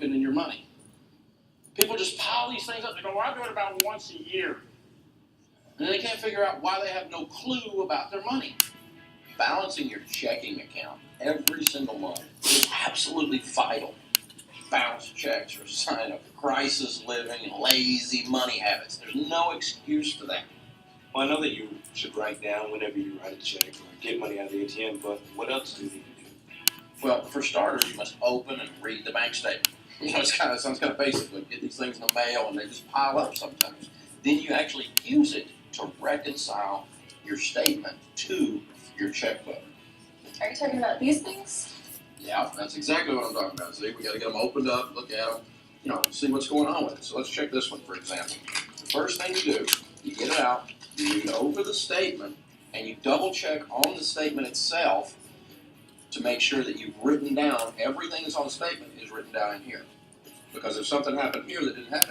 broken in your money. People just pile these things up. They go, well, I do it about once a year. And they can't figure out why they have no clue about their money. Balancing your checking account every single month is absolutely vital. Bounce checks are a sign of crisis living and lazy money habits. There's no excuse for that. Well, I know that you should write down whenever you write a check or get money out of the ATM, but what else do you need to do? Well, for starters, you must open and read the bank statement. You know, it sounds kind of basic. Like get these things in the mail and they just pile up sometimes. Then you actually use it to reconcile your statement to your checkbook. Are you talking about these things? Yeah, that's exactly what I'm talking about. See, we got to get them opened up, look at them, you know, see what's going on with it. So let's check this one, for example. The first thing you do, you get it out, you read over the statement, and you double check on the statement itself to make sure that you've written down everything that's on the statement is written down in here. Because if something happened here that didn't happen